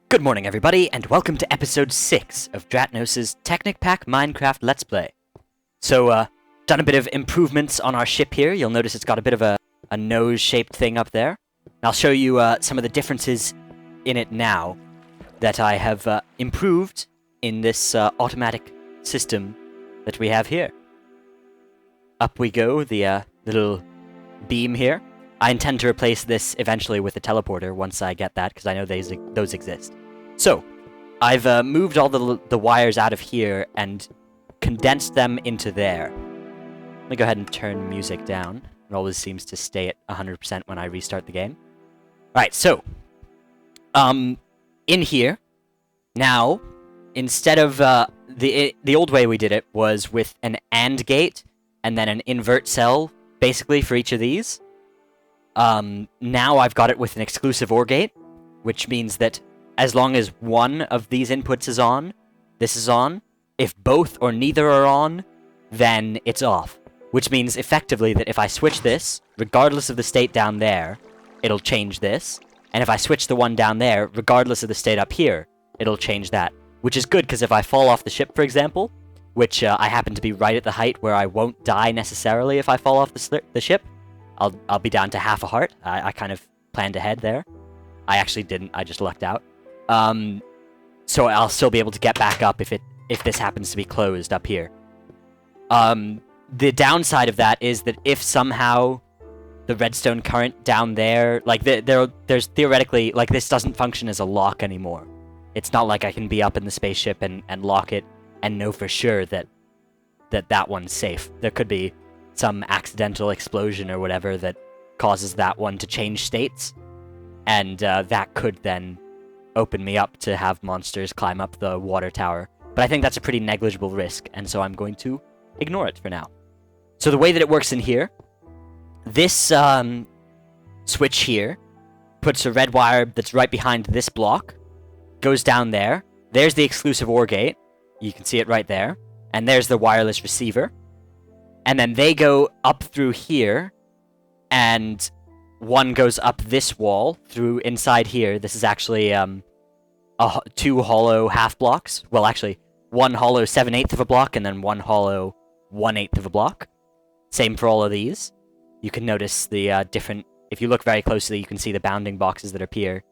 Good morning, everybody, and welcome to episode 6 of Dratnos' Technic Pack Minecraft Let's Play. So, done a bit of improvements on our ship here. You'll notice it's got a bit of a nose-shaped thing up there. And I'll show you some of the differences in it now that I have improved in this automatic system that we have here. Up we go, the little beam here. I intend to replace this eventually with a teleporter once I get that, because I know those exist. So, I've moved all the wires out of here and condensed them into there. Let me go ahead and turn music down. It always seems to stay at 100% when I restart the game. Alright, so, in here, now, instead of, the old way we did it was with an AND gate, and then an invert cell, basically, for each of these. Now I've got it with an exclusive OR gate, which means that as long as one of these inputs is on, this is on. If both or neither are on, then it's off. Which means effectively that if I switch this, regardless of the state down there, it'll change this. And if I switch the one down there, regardless of the state up here, it'll change that. Which is good, because if I fall off the ship, for example, which I happen to be right at the height where I won't die necessarily if I fall off the ship, I'll be down to half a heart. I kind of planned ahead there. I actually didn't. I just lucked out. So I'll still be able to get back up if this happens to be closed up here. The downside of that is that if somehow the redstone current down there, like there's theoretically, like this doesn't function as a lock anymore. It's not like I can be up in the spaceship and lock it and know for sure that one's safe. There could be some accidental explosion or whatever that causes that one to change states, and that could then open me up to have monsters climb up the water tower. But I think that's a pretty negligible risk, and so I'm going to ignore it for now. So the way that it works in here, this switch here puts a red wire that's right behind this block, goes down there, there's the exclusive OR gate, you can see it right there, and there's the wireless receiver. And then they go up through here, and one goes up this wall through inside here. This is actually two hollow half blocks. Well, actually, one hollow 7/8 of a block, and then one hollow 1/8 of a block. Same for all of these. You can notice the different... If you look very closely, you can see the bounding boxes that appear.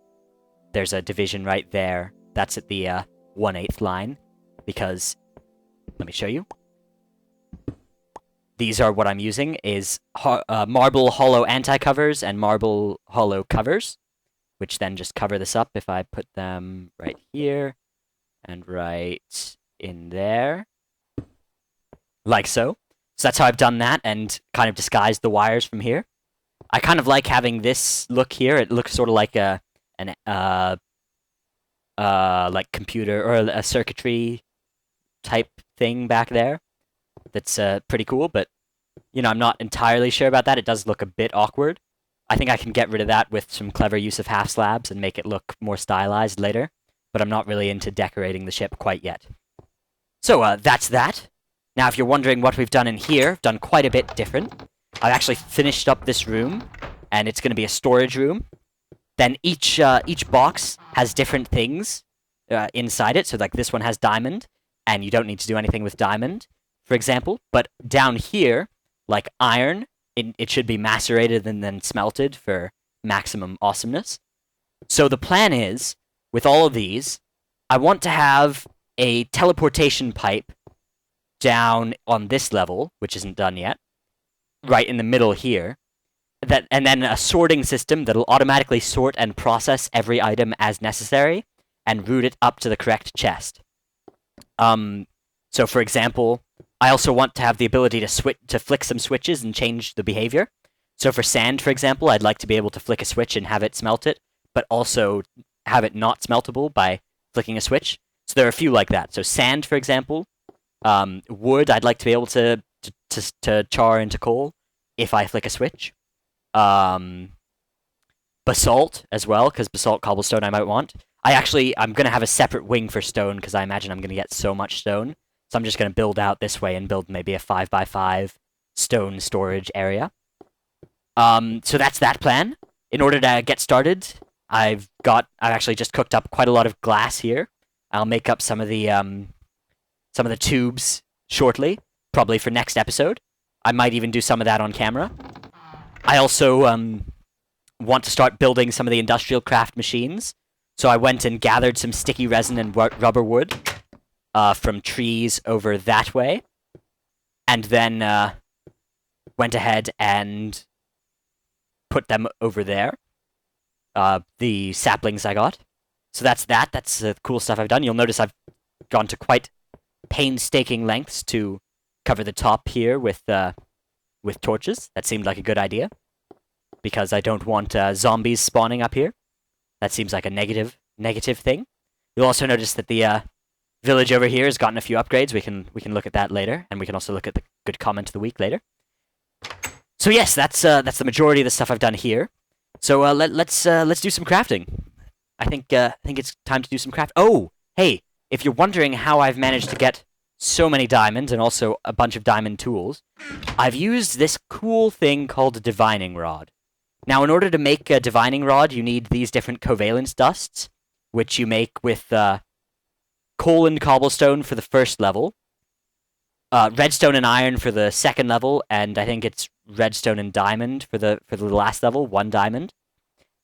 There's a division right there. That's at the 1/8 line, because... Let me show you. These are what I'm using, is marble hollow anti-covers and marble hollow covers, which then just cover this up if I put them right here and right in there, like so. So that's how I've done that and kind of disguised the wires from here. I kind of like having this look here. It looks sort of like like computer or a circuitry type thing back there. That's pretty cool, but, you know, I'm not entirely sure about that. It does look a bit awkward. I think I can get rid of that with some clever use of half slabs and make it look more stylized later, but I'm not really into decorating the ship quite yet. So, that's that. Now, if you're wondering what we've done in here, I've done quite a bit different. I've actually finished up this room, and it's going to be a storage room. Then each box has different things inside it, so like this one has diamond, and you don't need to do anything with diamond, for example, but down here, like iron, it should be macerated and then smelted for maximum awesomeness. So the plan is, with all of these, I want to have a teleportation pipe down on this level, which isn't done yet, right in the middle here, and then a sorting system that'll automatically sort and process every item as necessary and route it up to the correct chest. So for example, I also want to have the ability to flick some switches and change the behavior. So for sand, for example, I'd like to be able to flick a switch and have it smelt it, but also have it not smeltable by flicking a switch. So there are a few like that. So sand, for example, wood, I'd like to be able to char into coal if I flick a switch. Basalt as well, because basalt cobblestone I might want. I'm going to have a separate wing for stone, because I imagine I'm going to get so much stone. So I'm just going to build out this way and build maybe a 5x5 stone storage area. So that's that plan. In order to get started, I've actually just cooked up quite a lot of glass here. I'll make up some of the tubes shortly, probably for next episode. I might even do some of that on camera. I also want to start building some of the industrial craft machines. So I went and gathered some sticky resin and rubber wood from trees over that way, and then went ahead and put them over there. The saplings I got. So that's that. That's the cool stuff I've done. You'll notice I've gone to quite painstaking lengths to cover the top here with torches. That seemed like a good idea, because I don't want zombies spawning up here. That seems like a negative thing. You'll also notice that the village over here has gotten a few upgrades. We can look at that later, and we can also look at the good comment of the week later. So yes, that's the majority of the stuff I've done here. So let's do some crafting. I think it's time to do some craft. Oh, hey, if you're wondering how I've managed to get so many diamonds and also a bunch of diamond tools, I've used this cool thing called a divining rod. Now, in order to make a divining rod, you need these different covalence dusts, which you make with coal and cobblestone for the first level, redstone and iron for the second level, and I think it's redstone and diamond for the last level, 1 diamond.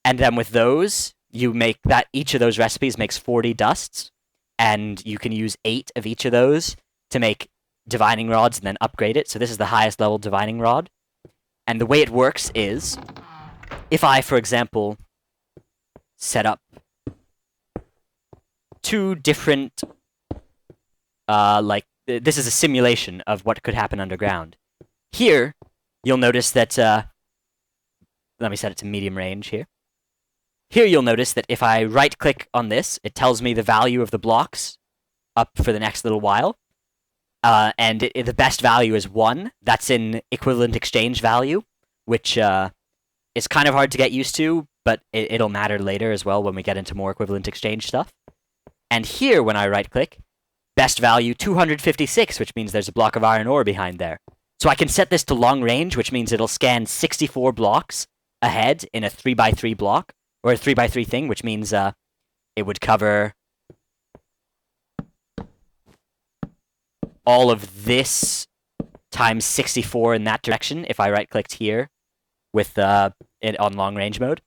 And then with those, you make that each of those recipes makes 40 dusts, and you can use 8 of each of those to make divining rods and then upgrade it. So this is the highest level divining rod. And the way it works is, if I, for example, set up 2 different, this is a simulation of what could happen underground. Here, you'll notice that, let me set it to medium range here. Here you'll notice that if I right-click on this, it tells me the value of the blocks up for the next little while. And the best value is 1. That's in equivalent exchange value, which is kind of hard to get used to, but it'll matter later as well when we get into more equivalent exchange stuff. And here, when I right-click, best value 256, which means there's a block of iron ore behind there. So I can set this to long range, which means it'll scan 64 blocks ahead in a 3x3 block, or a 3x3 thing, which means it would cover all of this times 64 in that direction if I right-clicked here with it on long range mode.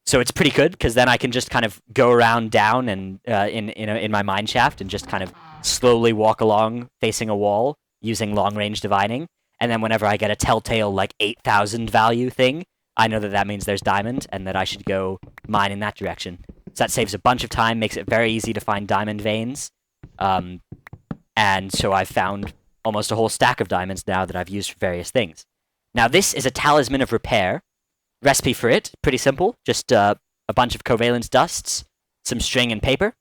So it's pretty good, because then I can just kind of go around down and in my mine shaft and just kind of slowly walk along facing a wall using long range divining. And then whenever I get a telltale like 8,000 value thing, I know that that means there's diamond and that I should go mine in that direction. So that saves a bunch of time, makes it very easy to find diamond veins. And so I've found almost a whole stack of diamonds now that I've used for various things. Now this is a talisman of repair. Recipe for it, pretty simple. Just a bunch of covalence dusts, some string and paper.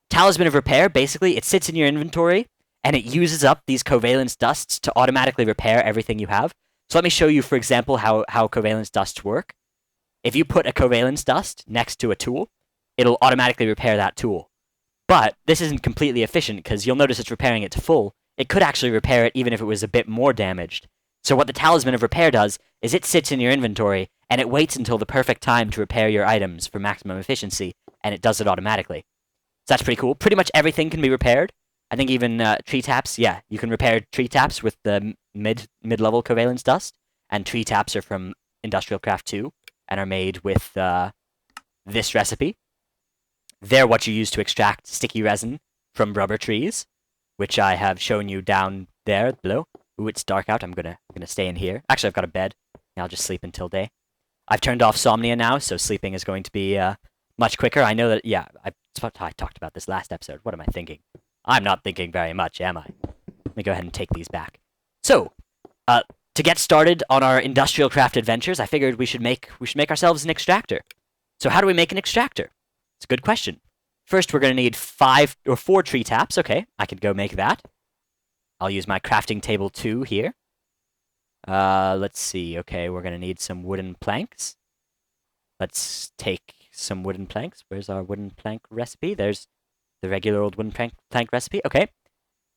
Talisman of repair, basically, it sits in your inventory, and it uses up these covalence dusts to automatically repair everything you have. So let me show you, for example, how covalence dusts work. If you put a covalence dust next to a tool, it'll automatically repair that tool. But this isn't completely efficient, because you'll notice it's repairing it to full. It could actually repair it even if it was a bit more damaged. So what the Talisman of Repair does is it sits in your inventory, and it waits until the perfect time to repair your items for maximum efficiency, and it does it automatically. So that's pretty cool. Pretty much everything can be repaired. I think even tree taps, yeah, you can repair tree taps with the mid-level covalence dust, and tree taps are from Industrial Craft 2, and are made with this recipe. They're what you use to extract sticky resin from rubber trees, which I have shown you down there below. Ooh, it's dark out. I'm gonna stay in here. Actually, I've got a bed. I'll just sleep until day. I've turned off Somnia now, so sleeping is going to be much quicker. I know that, yeah, I talked about this last episode. What am I thinking? I'm not thinking very much, am I? Let me go ahead and take these back. So, to get started on our industrial craft adventures, I figured we should make ourselves an extractor. So how do we make an extractor? It's a good question. First, we're going to need 5 or 4 tree taps. Okay, I could go make that. I'll use my crafting table 2 here. Let's see. Okay, we're going to need some wooden planks. Let's take some wooden planks. Where's our wooden plank recipe? There's the regular old wooden plank recipe. Okay.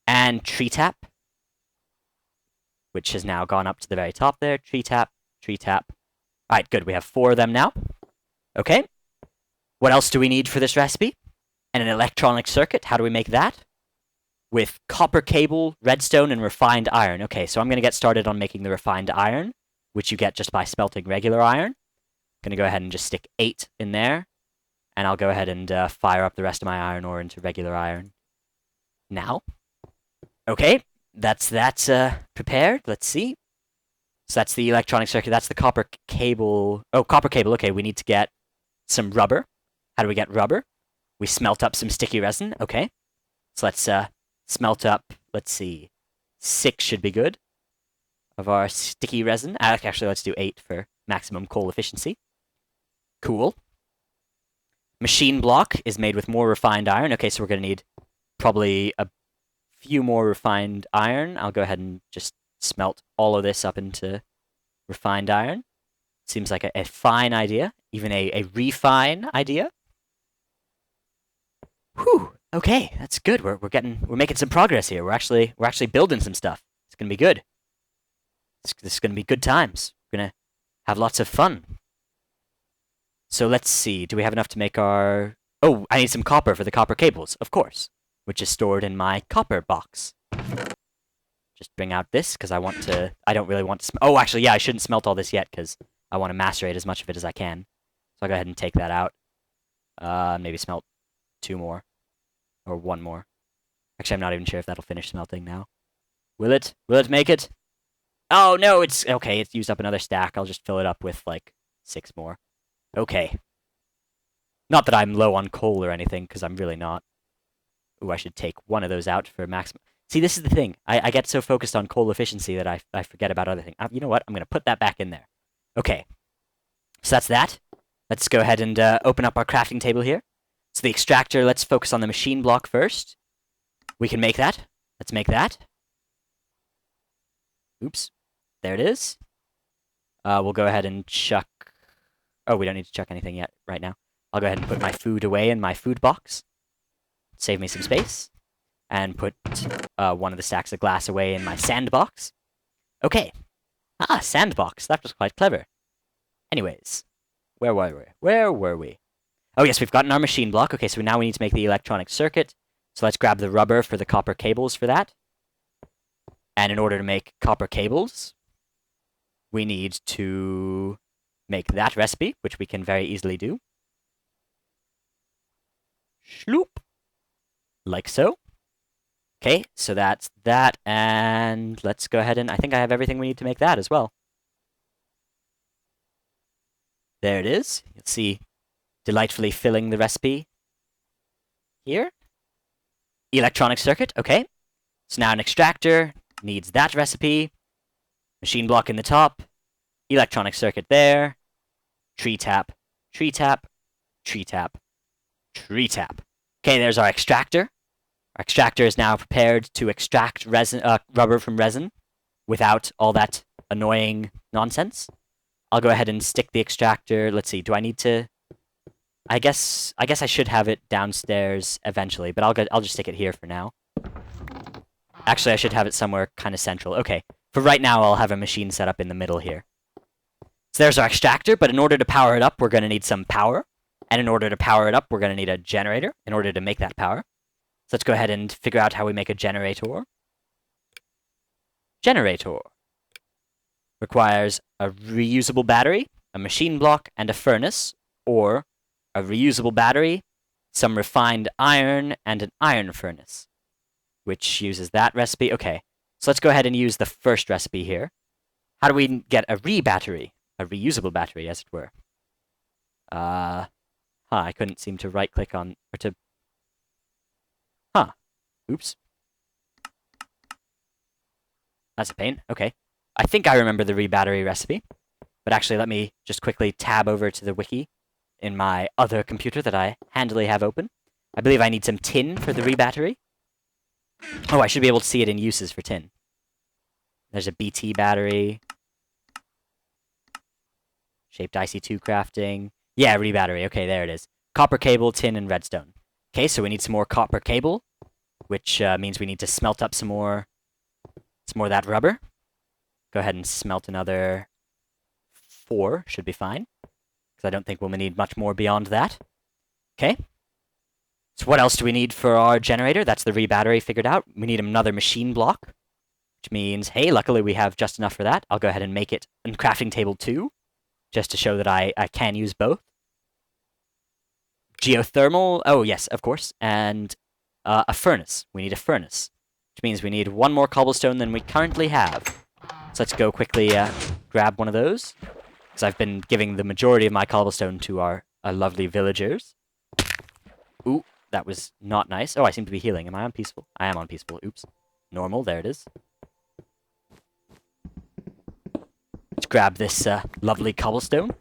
And tree tap, which has now gone up to the very top there. Tree tap, tree tap. All right, good. We have 4 of them now. Okay. What else do we need for this recipe? And an electronic circuit. How do we make that? With copper cable, redstone, and refined iron. Okay, so I'm going to get started on making the refined iron, which you get just by smelting regular iron. I'm going to go ahead and just stick 8 in there, and I'll go ahead and fire up the rest of my iron ore into regular iron now. Okay, that's prepared. Let's see. So that's the electronic circuit. That's the copper cable. Oh, copper cable. Okay, we need to get some rubber. How do we get rubber? We smelt up some sticky resin. Okay, so let's smelt up, let's see, 6 should be good of our sticky resin. Actually, let's do 8 for maximum coal efficiency. Cool. Machine block is made with more refined iron. Okay, so we're going to need probably a few more refined iron. I'll go ahead and just smelt all of this up into refined iron. Seems like a fine idea, even a refine idea. Whew. Okay, that's good. We're making some progress here. We're actually building some stuff. It's gonna be good. This is gonna be good times. We're gonna have lots of fun. So let's see. Do we have enough to make our? Oh, I need some copper for the copper cables, of course, which is stored in my copper box. Just bring out this because I don't really want to. Oh, actually, yeah, I shouldn't smelt all this yet because I want to macerate as much of it as I can. So I'll go ahead and take that out. Maybe smelt 2 more. Or 1 more. Actually, I'm not even sure if that'll finish smelting now. Will it? Will it make it? Oh, no, it's... Okay, it's used up another stack. I'll just fill it up with, like, 6 more. Okay. Not that I'm low on coal or anything, because I'm really not. Ooh, I should take one of those out for maximum... See, this is the thing. I get so focused on coal efficiency that I forget about other things. You know what? I'm going to put that back in there. Okay. So that's that. Let's go ahead and open up our crafting table here. So the extractor, let's focus on the machine block first. We can make that. Let's make that. Oops. There it is. We'll go ahead and chuck... Oh, we don't need to chuck anything yet right now. I'll go ahead and put my food away in my food box. Save me some space. And put one of the stacks of glass away in my sandbox. Okay. Ah, sandbox. That was quite clever. Anyways. Where were we? Oh, yes, we've gotten our machine block. Okay, so now we need to make the electronic circuit. So let's grab the rubber for the copper cables for that. And in order to make copper cables, we need to make that recipe, which we can very easily do. Shloop. Like so. Okay, so that's that, and let's go ahead and... I think I have everything we need to make that as well. There it is. You'll see... delightfully filling the recipe here. Electronic circuit, okay. So now an extractor needs that recipe. Machine block in the top. Electronic circuit there. Tree tap, tree tap, tree tap, tree tap. Okay, there's our extractor. Our extractor is now prepared to extract resin, rubber from resin without all that annoying nonsense. I'll go ahead and stick the extractor. Let's see, do I need to... I guess I should have it downstairs eventually, but I'll just stick it here for now. Actually, I should have it somewhere kind of central. Okay, for right now, I'll have a machine set up in the middle here. So there's our extractor, but in order to power it up, we're going to need some power. And in order to power it up, we're going to need a generator in order to make that power. So let's go ahead and figure out how we make a generator. Generator requires a reusable battery, a machine block, and a furnace, or a reusable battery, some refined iron, and an iron furnace, which uses that recipe. Okay, so let's go ahead and use the first recipe here. How do we get a battery? A reusable battery, as it were. I couldn't seem to right-click on, or to... Oops. That's a pain. Okay. I think I remember the battery recipe, but actually let me just quickly tab over to the wiki in my other computer that I handily have open. I believe I need some tin for the battery. Oh, I should be able to see it in uses for tin. There's a BT battery. Shaped IC2 crafting. Yeah, battery. Okay, there it is. Copper cable, tin, and redstone. Okay, so we need some more copper cable, which means we need to smelt up some more of that rubber. Go ahead and smelt another 4, should be fine. Because I don't think we'll need much more beyond that. Okay. So what else do we need for our generator? That's the re-battery figured out. We need another machine block, which means, hey, luckily we have just enough for that. I'll go ahead and make it in crafting table 2, just to show that I can use both. Geothermal, oh yes, of course, and a furnace. We need a furnace, which means we need one more cobblestone than we currently have. So let's go quickly grab one of those, because I've been giving the majority of my cobblestone to our lovely villagers. Ooh, that was not nice. Oh, I seem to be healing. Am I on peaceful? I am on peaceful. Oops. Normal, there it is. Let's grab this lovely cobblestone.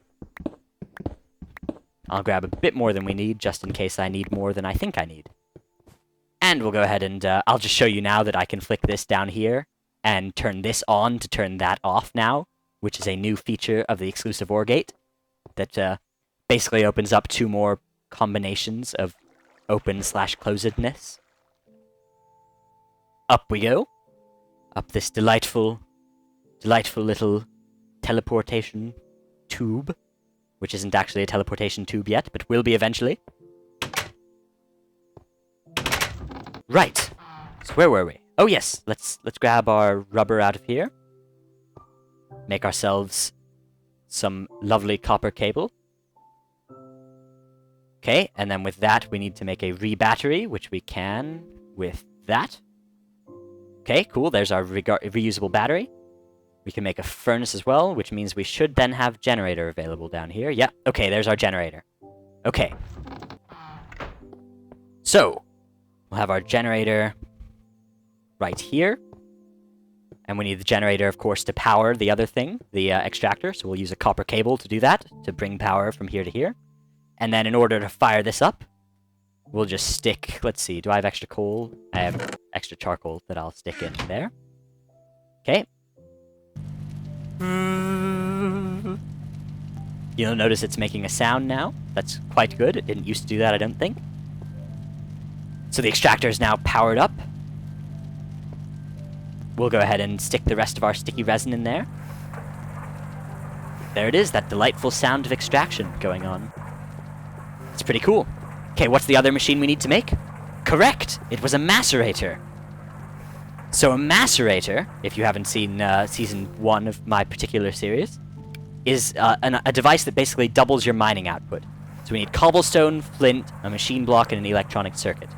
I'll grab a bit more than we need, just in case I need more than I think I need. And we'll go ahead and I'll just show you now that I can flick this down here and turn this on to turn that off now, which is a new feature of the exclusive OR gate that basically opens up 2 more combinations of open/closedness. Up we go. Up this delightful little teleportation tube, which isn't actually a teleportation tube yet, but will be eventually. Right. So where were we? Oh yes, let's grab our rubber out of here. Make ourselves some lovely copper cable. Okay, and then with that we need to make a re-battery, which we can with that. Okay, cool, there's our reusable battery. We can make a furnace as well, which means we should then have generator available down here. Yeah, okay, there's our generator. Okay. So, we'll have our generator right here. And we need the generator, of course, to power the other thing, the extractor. So we'll use a copper cable to do that, to bring power from here to here. And then in order to fire this up, we'll just stick, let's see, do I have extra coal? I have extra charcoal that I'll stick in there. Okay. You'll notice it's making a sound now. That's quite good. It didn't used to do that, I don't think. So the extractor is now powered up. We'll go ahead and stick the rest of our sticky resin in there. There it is, that delightful sound of extraction going on. It's pretty cool. Okay, what's the other machine we need to make? Correct! It was a macerator. So a macerator, if you haven't seen Season 1 of my particular series, is a device that basically doubles your mining output. So we need cobblestone, flint, a machine block, and an electronic circuit.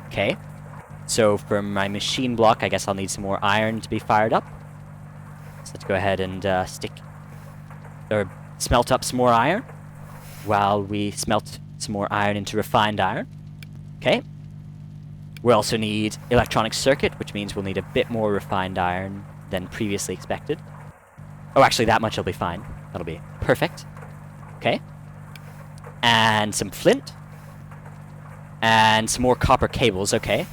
Okay. So for my machine block, I guess I'll need some more iron to be fired up. So let's go ahead and smelt up some more iron while we smelt some more iron into refined iron. Okay. We also need electronic circuit, which means we'll need a bit more refined iron than previously expected. Oh, actually, that much will be fine. That'll be perfect. Okay. And some flint. And some more copper cables, okay.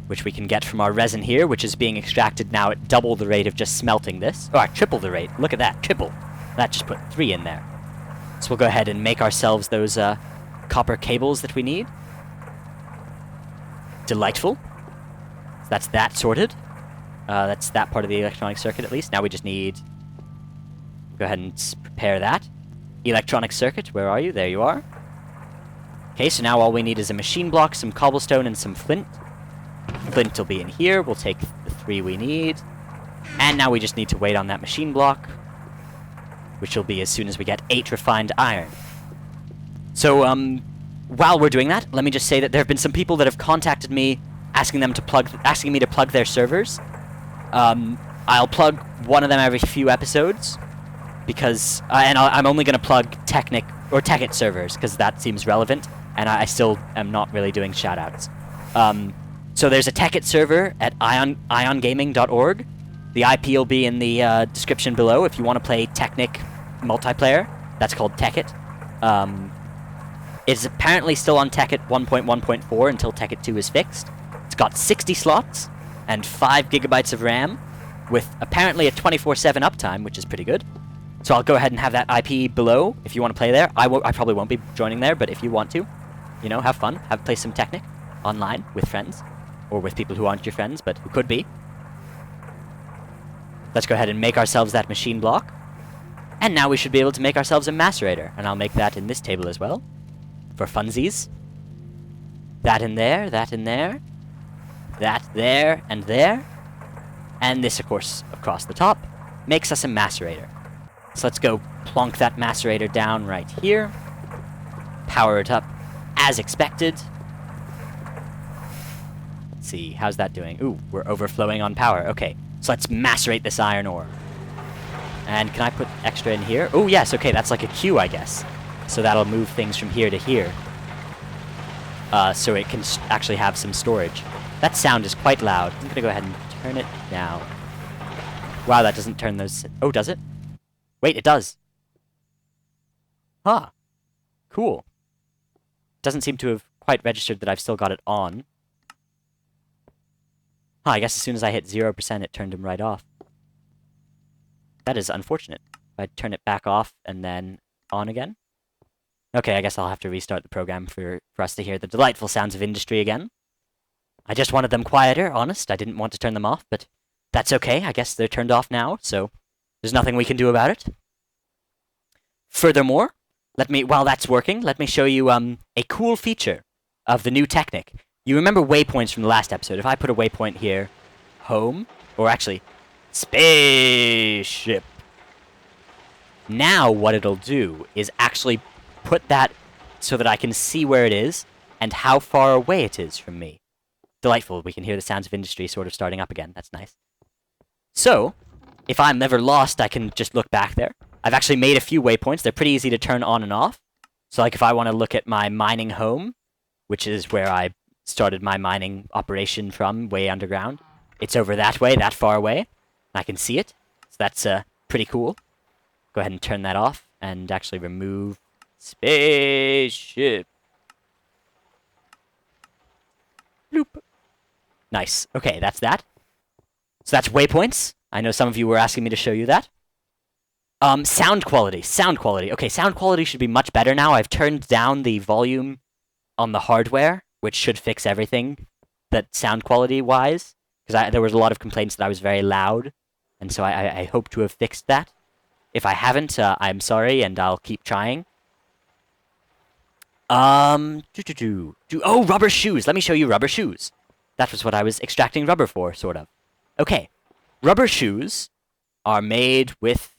Which we can get from our resin here, which is being extracted now at double the rate of just smelting this. Oh, triple the rate. Look at that, triple. That just put 3 in there. So we'll go ahead and make ourselves those copper cables that we need. Delightful. So that's that sorted. That's that part of the electronic circuit at least. Now we just need... Go ahead and prepare that. Electronic circuit, where are you? There you are. Okay, so now all we need is a machine block, some cobblestone, and some flint. Flint will be in here. We'll take the 3 we need. And now we just need to wait on that machine block, which will be as soon as we get 8 refined iron. So, while we're doing that, let me just say that there have been some people that have contacted me asking me to plug their servers. I'll plug one of them every few episodes, because I'm only going to plug Technic or Techit servers, because that seems relevant, and I still am not really doing shoutouts. So there's a Techit server at iongaming.org. The IP will be in the description below if you want to play Technic multiplayer. That's called Techit. It's apparently still on Techit 1.1.4 until Techit 2 is fixed. It's got 60 slots and 5 gigabytes of RAM, with apparently a 24/7 uptime, which is pretty good. So I'll go ahead and have that IP below if you want to play there. I probably won't be joining there, but if you want to, have fun, play some Technic online with friends, or with people who aren't your friends, but who could be. Let's go ahead and make ourselves that machine block. And now we should be able to make ourselves a macerator, and I'll make that in this table as well. for funsies. That in there, that in there. That there and there. And this, of course, across the top, makes us a macerator. So let's go plonk that macerator down right here. Power it up as expected. Let's see, how's that doing? Ooh, we're overflowing on power. Okay, so let's macerate this iron ore. And can I put extra in here? Oh, yes, okay, that's like a queue, I guess. So that'll move things from here to here. So it can actually have some storage. That sound is quite loud. I'm gonna go ahead and turn it down. Wow, that doesn't turn those... Oh, does it? Wait, it does. Huh. Cool. Doesn't seem to have quite registered that I've still got it on. Huh, I guess as soon as I hit 0%, it turned him right off. That is unfortunate. If I turn it back off and then on again. Okay, I guess I'll have to restart the program for us to hear the delightful sounds of industry again. I just wanted them quieter, honest. I didn't want to turn them off, but that's okay. I guess they're turned off now, so there's nothing we can do about it. Furthermore, while that's working, let me show you a cool feature of the new Technic. You remember waypoints from the last episode. If I put a waypoint here, home, or actually, spaceship. Now what it'll do is actually put that so that I can see where it is and how far away it is from me. Delightful. We can hear the sounds of industry sort of starting up again. That's nice. So, if I'm ever lost, I can just look back there. I've actually made a few waypoints. They're pretty easy to turn on and off. So, like, if I want to look at my mining home, which is where I started my mining operation from, way underground, it's over that way, that far away. I can see it. So that's pretty cool. Go ahead and turn that off and actually remove spaceship. Bloop. Nice. Okay, that's that. So that's waypoints. I know some of you were asking me to show you that. Sound quality. Sound quality. Okay, sound quality should be much better now. I've turned down the volume on the hardware, which should fix everything that sound quality-wise. Because there was a lot of complaints that I was very loud, and so I hope to have fixed that. If I haven't, I'm sorry, and I'll keep trying. Oh, rubber shoes. Let me show you rubber shoes. That was what I was extracting rubber for, sort of. Okay. Rubber shoes are made with...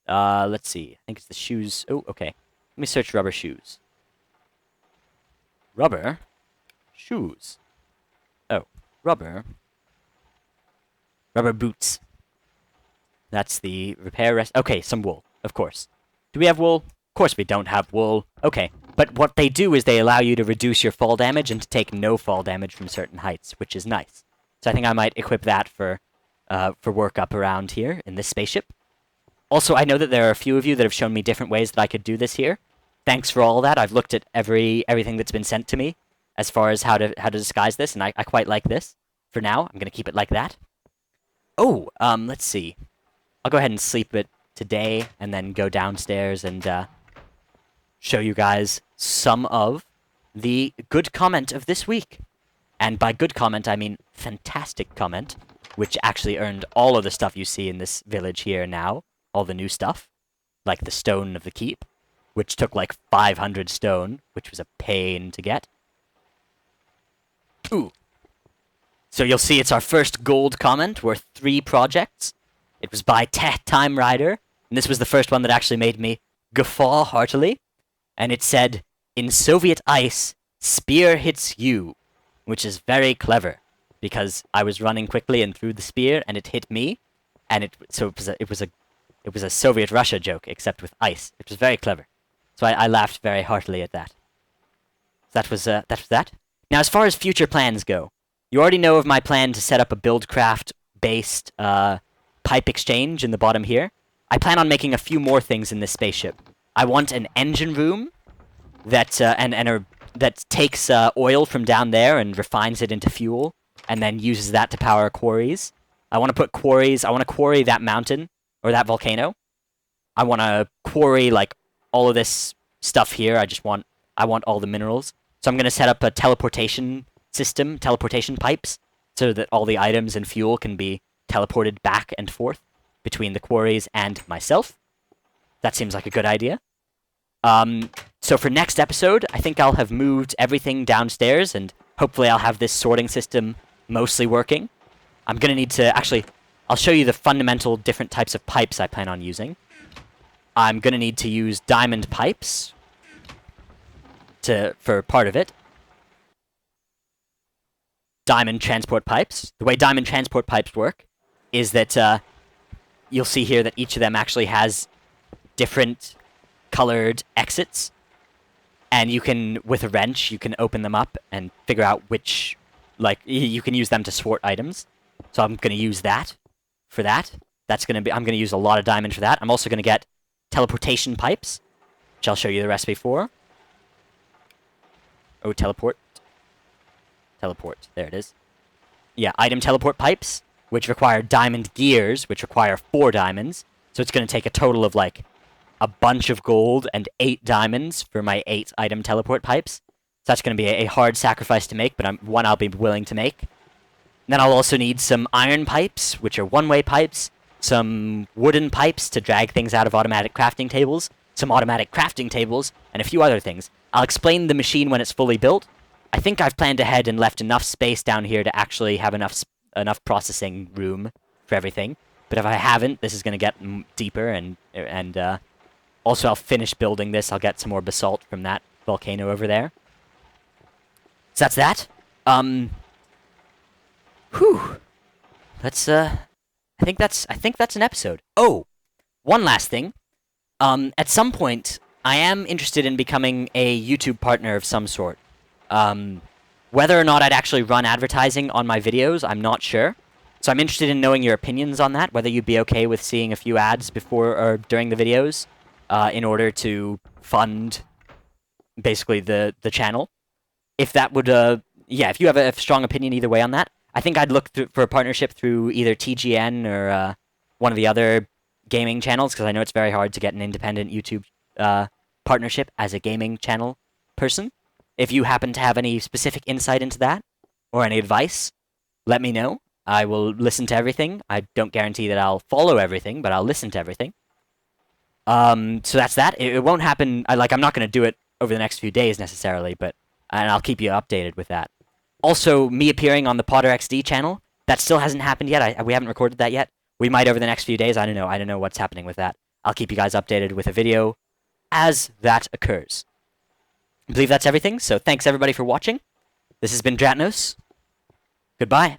let's see. I think it's the shoes... Oh, okay. Let me search rubber shoes. Rubber shoes. Oh, rubber boots. That's the repair rest... Okay, some wool, of course. Do we have wool? Of course we don't have wool. Okay, but what they do is they allow you to reduce your fall damage and to take no fall damage from certain heights, which is nice. So I think I might equip that for work up around here in this spaceship. Also, I know that there are a few of you that have shown me different ways that I could do this here. Thanks for all that. I've looked at everything that's been sent to me as far as how to disguise this, and I quite like this. For now, I'm going to keep it like that. Oh, let's see. I'll go ahead and sleep it today, and then go downstairs and show you guys some of the good comment of this week. And by good comment, I mean fantastic comment, which actually earned all of the stuff you see in this village here now. All the new stuff, like the stone of the keep, which took like 500 stone, which was a pain to get. Ooh. So you'll see it's our first gold comment worth 3 projects. It was by Time Rider, and this was the first one that actually made me guffaw heartily. And it said, "In Soviet ice, spear hits you," which is very clever, because I was running quickly and threw the spear, and it hit me, and it was a Soviet Russia joke, except with ice. It was very clever. So I laughed very heartily at that. So that was that. Now, as far as future plans go, you already know of my plan to set up a Buildcraft-based pipe exchange in the bottom here. I plan on making a few more things in this spaceship. I want an engine room that that takes oil from down there and refines it into fuel, and then uses that to power quarries. I want to put quarries. I want to quarry that mountain or that volcano. I want to quarry like all of this stuff here. I want all the minerals. So I'm going to set up a teleportation system, teleportation pipes, so that all the items and fuel can be teleported back and forth between the quarries and myself. That seems like a good idea. So for next episode, I think I'll have moved everything downstairs, and hopefully I'll have this sorting system mostly working. I'm gonna need to... Actually, I'll show you the fundamental different types of pipes I plan on using. I'm gonna need to use diamond pipes for part of it. Diamond transport pipes. The way diamond transport pipes work is that you'll see here that each of them actually has different colored exits, and you can, with a wrench, you can open them up and figure out which, like, you can use them to sort items. So I'm gonna use that for that. I'm gonna use a lot of diamond for that. I'm also gonna get teleportation pipes, which I'll show you the recipe for. Oh, teleport. Teleport. There it is. Yeah, item teleport pipes, which require diamond gears, which require 4 diamonds. So it's going to take a total of, like, a bunch of gold and 8 diamonds for my 8 item teleport pipes. So that's going to be a hard sacrifice to make, but one I'll be willing to make. And then I'll also need some iron pipes, which are one-way pipes, some wooden pipes to drag things out of automatic crafting tables, some automatic crafting tables, and a few other things. I'll explain the machine when it's fully built. I think I've planned ahead and left enough space down here to actually have enough processing room for everything. But if I haven't, this is going to get deeper, and also I'll finish building this. I'll get some more basalt from that volcano over there. So that's that. Whew. Let's I think that's an episode. Oh, one last thing. At some point, I am interested in becoming a YouTube partner of some sort. Whether or not I'd actually run advertising on my videos, I'm not sure. So I'm interested in knowing your opinions on that, whether you'd be okay with seeing a few ads before or during the videos, in order to fund, basically, the channel. If that would, yeah, if you have a strong opinion either way on that, I think I'd look for a partnership through either TGN or one of the other gaming channels, because I know it's very hard to get an independent YouTube partnership as a gaming channel person. If you happen to have any specific insight into that, or any advice, let me know. I will listen to everything. I don't guarantee that I'll follow everything, but I'll listen to everything. So that's that. It won't happen, I'm not going to do it over the next few days necessarily, and I'll keep you updated with that. Also, me appearing on the Potter XD channel, that still hasn't happened yet. We haven't recorded that yet. We might over the next few days. I don't know what's happening with that. I'll keep you guys updated with a video as that occurs. I believe that's everything, so thanks everybody for watching. This has been Dratnos. Goodbye.